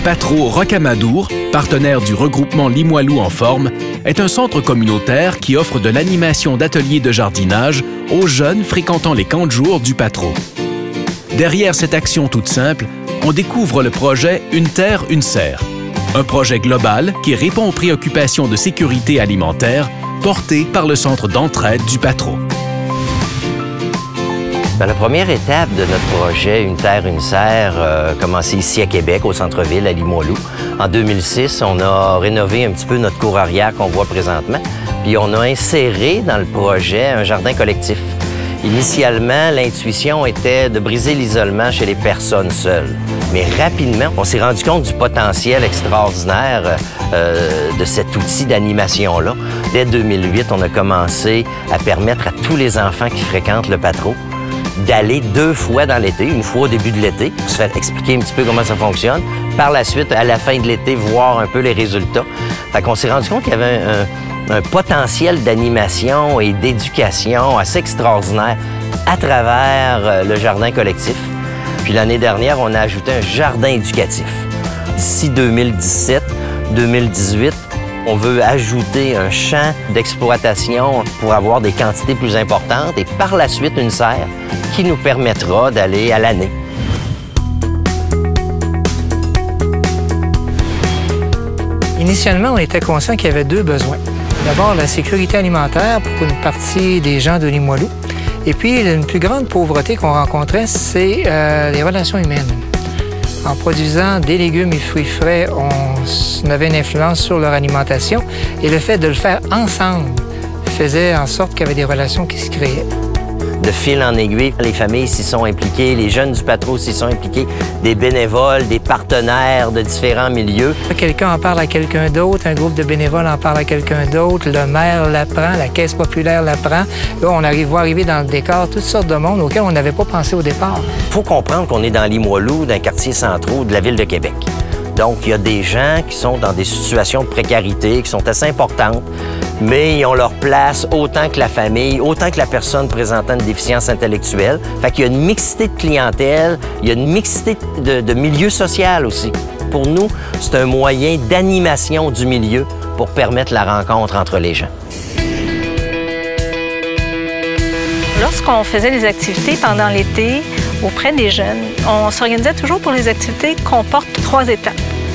Patro Rocamadour, partenaire du regroupement Limoilou en forme, est un centre communautaire qui offre de l'animation d'ateliers de jardinage aux jeunes fréquentant les camps de jour du Patro. Derrière cette action toute simple, on découvre le projet Une terre, une serre. Un projet global qui répond aux préoccupations de sécurité alimentaire portées par le centre d'entraide du Patro. Dans la première étape de notre projet Une terre, une serre, commencé ici à Québec, au centre-ville, à Limoilou. En 2006, on a rénové un petit peu notre cour arrière qu'on voit présentement, puis on a inséré dans le projet un jardin collectif. Initialement, l'intuition était de briser l'isolement chez les personnes seules. Mais rapidement, on s'est rendu compte du potentiel extraordinaire de cet outil d'animation-là. Dès 2008, on a commencé à permettre à tous les enfants qui fréquentent le Patro d'aller 2 fois dans l'été, une fois au début de l'été, pour se faire expliquer un petit peu comment ça fonctionne. Par la suite, à la fin de l'été, voir un peu les résultats. Fait qu'on s'est rendu compte qu'il y avait un potentiel d'animation et d'éducation assez extraordinaire à travers le jardin collectif. Puis l'année dernière, on a ajouté un jardin éducatif. D'ici 2017-2018, on veut ajouter un champ d'exploitation pour avoir des quantités plus importantes et par la suite une serre qui nous permettra d'aller à l'année. Initialement, on était conscient qu'il y avait 2 besoins. D'abord, la sécurité alimentaire pour une partie des gens de Limoilou. Et puis, une plus grande pauvreté qu'on rencontrait, c'est les relations humaines. En produisant des légumes et fruits frais, on avait une influence sur leur alimentation. Et le fait de le faire ensemble faisait en sorte qu'il y avait des relations qui se créaient. De fil en aiguille, les familles s'y sont impliquées, les jeunes du Patro s'y sont impliqués, des bénévoles, des partenaires de différents milieux. Quelqu'un en parle à quelqu'un d'autre, un groupe de bénévoles en parle à quelqu'un d'autre, le maire l'apprend, la caisse populaire l'apprend. Là, on voit arriver dans le décor toutes sortes de monde auxquels on n'avait pas pensé au départ. Il faut comprendre qu'on est dans Limoilou, d'un quartier central de la ville de Québec. Donc, il y a des gens qui sont dans des situations de précarité, qui sont assez importantes, mais ils ont leur place autant que la famille, autant que la personne présentant une déficience intellectuelle. Fait qu'il y a une mixité de clientèle, il y a une mixité de milieu social aussi. Pour nous, c'est un moyen d'animation du milieu pour permettre la rencontre entre les gens. Lorsqu'on faisait des activités pendant l'été auprès des jeunes, on s'organisait toujours pour les activités qui comportent 3 étapes.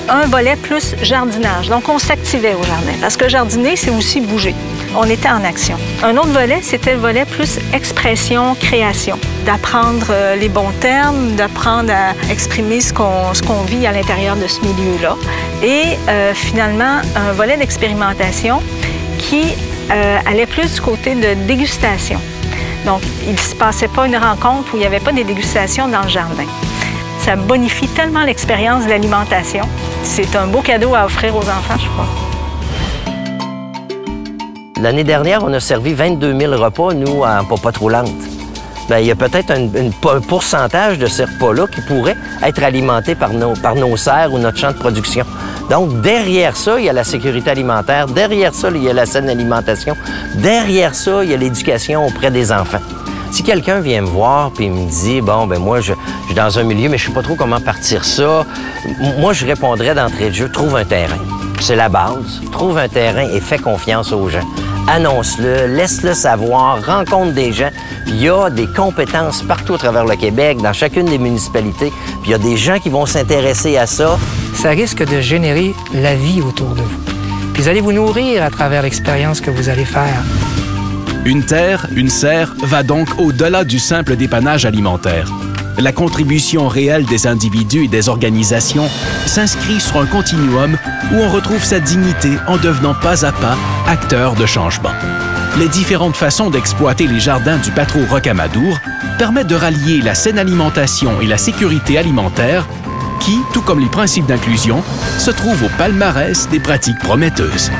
Un volet plus jardinage, donc on s'activait au jardin, parce que jardiner, c'est aussi bouger. On était en action. Un autre volet, c'était le volet plus expression, création, d'apprendre les bons termes, d'apprendre à exprimer ce qu'on vit à l'intérieur de ce milieu-là. Et finalement, un volet d'expérimentation qui allait plus du côté de dégustation. Donc, il ne se passait pas une rencontre où il n'y avait pas des dégustations dans le jardin. Ça bonifie tellement l'expérience de l'alimentation. C'est un beau cadeau à offrir aux enfants, je crois. L'année dernière, on a servi 22 000 repas, nous, en pas trop lente. Bien, il y a peut-être un pourcentage de ces repas-là qui pourrait être alimentés par nos serres ou notre champ de production. Donc, derrière ça, il y a la sécurité alimentaire. Derrière ça, il y a la saine alimentation. Derrière ça, il y a l'éducation auprès des enfants. Si quelqu'un vient me voir et me dit « Bon, ben moi, je suis dans un milieu, mais je ne sais pas trop comment partir ça », moi, je répondrais d'entrée de jeu « Trouve un terrain ». C'est la base. Trouve un terrain et fais confiance aux gens. Annonce-le, laisse-le savoir, rencontre des gens. Puis il y a des compétences partout à travers le Québec, dans chacune des municipalités. Puis il y a des gens qui vont s'intéresser à ça. Ça risque de générer la vie autour de vous. Puis vous allez vous nourrir à travers l'expérience que vous allez faire. Une terre, une serre va donc au-delà du simple dépannage alimentaire. La contribution réelle des individus et des organisations s'inscrit sur un continuum où on retrouve sa dignité en devenant pas à pas acteur de changement. Les différentes façons d'exploiter les jardins du Patro Rocamadour permettent de rallier la saine alimentation et la sécurité alimentaire qui, tout comme les principes d'inclusion, se trouvent au palmarès des pratiques prometteuses.